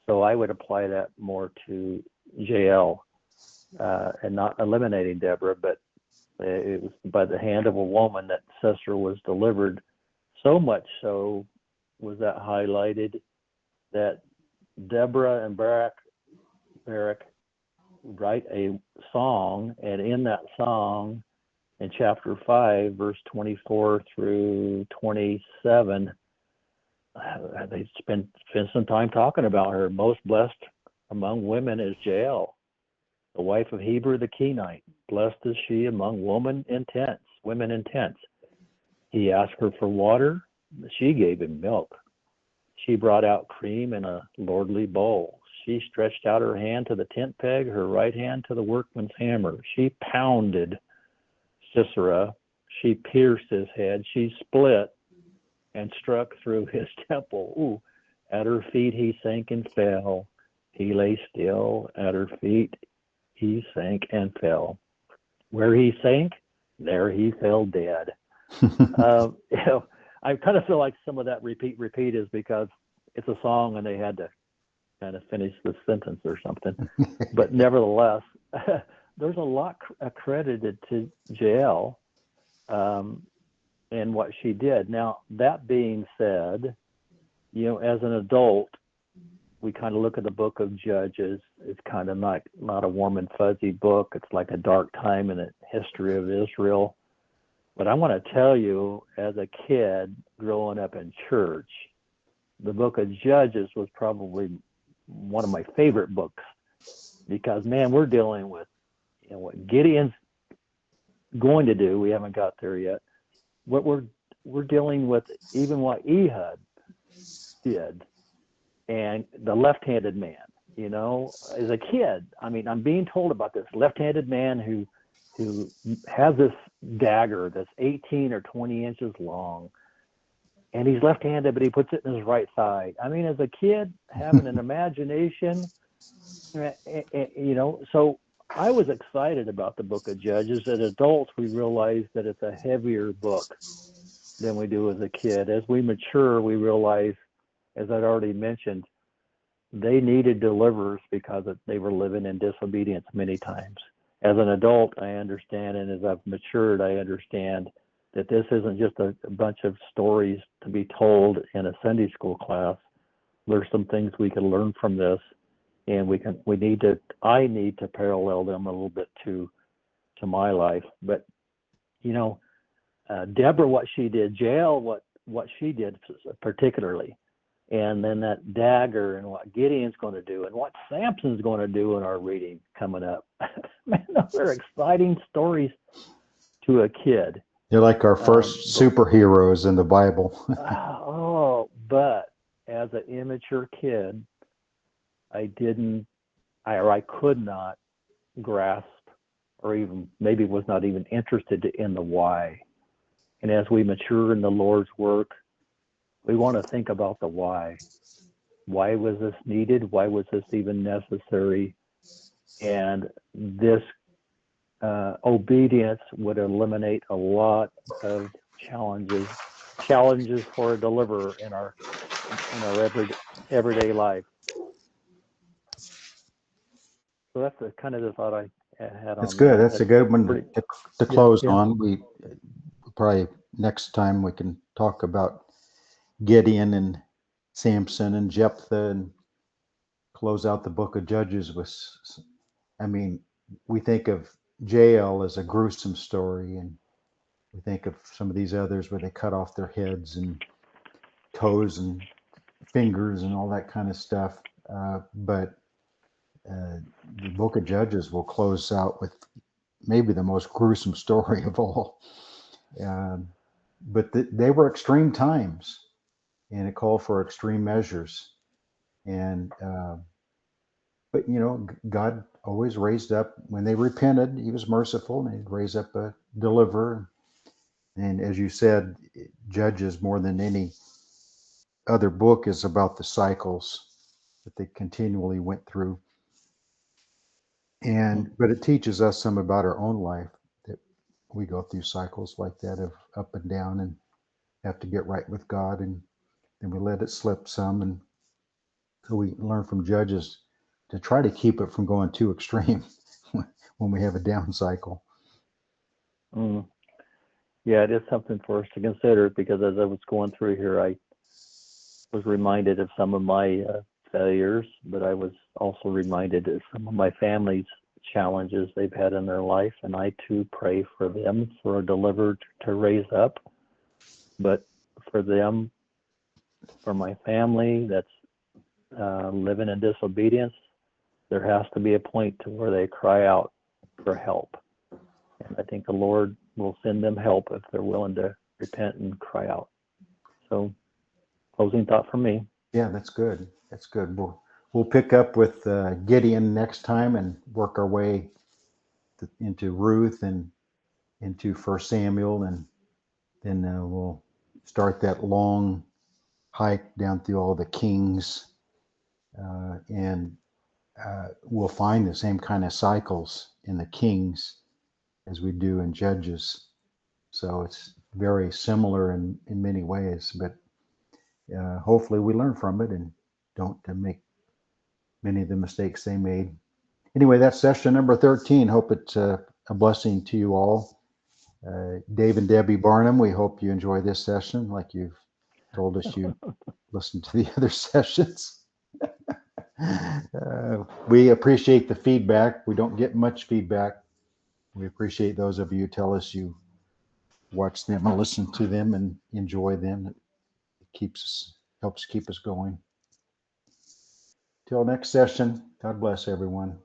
So I would apply that more to Jael, and not eliminating Deborah, but it was by the hand of a woman that Sisera was delivered. So much so was that highlighted that Deborah and Barak write a song, and in that song, in chapter 5, verse 24 through 27, they spend some time talking about her. Most blessed among women is Jael, the wife of Heber the Kenite. Blessed is she among women in tents. He asked her for water, she gave him milk. She brought out cream in a lordly bowl. She stretched out her hand to the tent peg, her right hand to the workman's hammer. She pounded Sisera. She pierced his head. She split and struck through his temple. Ooh. At her feet he sank and fell. He lay still. At her feet he sank and fell. Where he sank, there he fell dead. I kind of feel like some of that repeat is because it's a song and they had to kind of finish the sentence or something. But nevertheless, there's a lot accredited to Jael and what she did. Now, that being said, as an adult, we kind of look at the book of Judges. It's kind of not a warm and fuzzy book. It's like a dark time in the history of Israel. But I want to tell you, as a kid growing up in church, the book of Judges was probably one of my favorite books, because, man, we're dealing with what Gideon's going to do. We haven't got there yet. What we're dealing with, even what Ehud did, and the left-handed man. As a kid, I'm being told about this left-handed man who has this dagger that's 18 or 20 inches long, and he's left-handed, but he puts it in his right side. As a kid, having an imagination, so I was excited about the book of Judges. As adults, we realize that it's a heavier book than we do as a kid. As we mature, we realize, as I'd already mentioned, they needed deliverers because they were living in disobedience many times. As an adult, I understand, and as I've matured, I understand that this isn't just a bunch of stories to be told in a Sunday school class. There's some things we can learn from this, and I need to parallel them a little bit to my life. But Deborah, what she did, Jael, what she did particularly, and then that dagger, and what Gideon's going to do, and what Samson's going to do in our reading coming up. Man, those are exciting stories to a kid. They're like our first superheroes in the Bible. But as an immature kid, I could not grasp, or even maybe was not even interested in the why. And as we mature in the Lord's work, we want to think about the why. Why was this needed? Why was this even necessary? And this obedience would eliminate a lot of challenges for a deliverer in our everyday life. So that's kind of the thought I had on. That's good. That's a good one to close on. We probably next time we can talk about Gideon and Samson and Jephthah and close out the book of Judges with, we think of Jael as a gruesome story, and we think of some of these others where they cut off their heads and toes and fingers and all that kind of stuff. But the book of Judges will close out with maybe the most gruesome story of all. But they were extreme times, and it called for extreme measures. And but God always raised up, when they repented, he was merciful, and he'd raise up a deliverer. And as you said, Judges, more than any other book, is about the cycles that they continually went through. But it teaches us some about our own life, that we go through cycles like that of up and down, and have to get right with God, and then we let it slip some. And so we learn from Judges to try to keep it from going too extreme when we have a down cycle. Yeah, it is something for us to consider, because as I was going through here, I was reminded of some of my failures, but I was also reminded of some of my family's challenges they've had in their life, and I too pray for them, for a deliverer to raise up. But for them, for my family that's living in disobedience, there has to be a point to where they cry out for help. And I think the Lord will send them help if they're willing to repent and cry out. So, closing thought from me. Yeah, that's good. That's good. We'll pick up with Gideon next time and work our way into Ruth and into 1 Samuel, and then we'll start that long hike down through all the kings, and we'll find the same kind of cycles in the kings as we do in Judges. So it's very similar in many ways, but hopefully we learn from it and don't make many of the mistakes they made. Anyway, that's session number 13. Hope it's a blessing to you all. Dave and Debbie Barnum, we hope you enjoy this session like you've told us you listened to the other sessions. We appreciate the feedback. We don't get much feedback. We appreciate those of you who tell us you watch them and listen to them and enjoy them. It helps keep us going. Till next session, God bless everyone.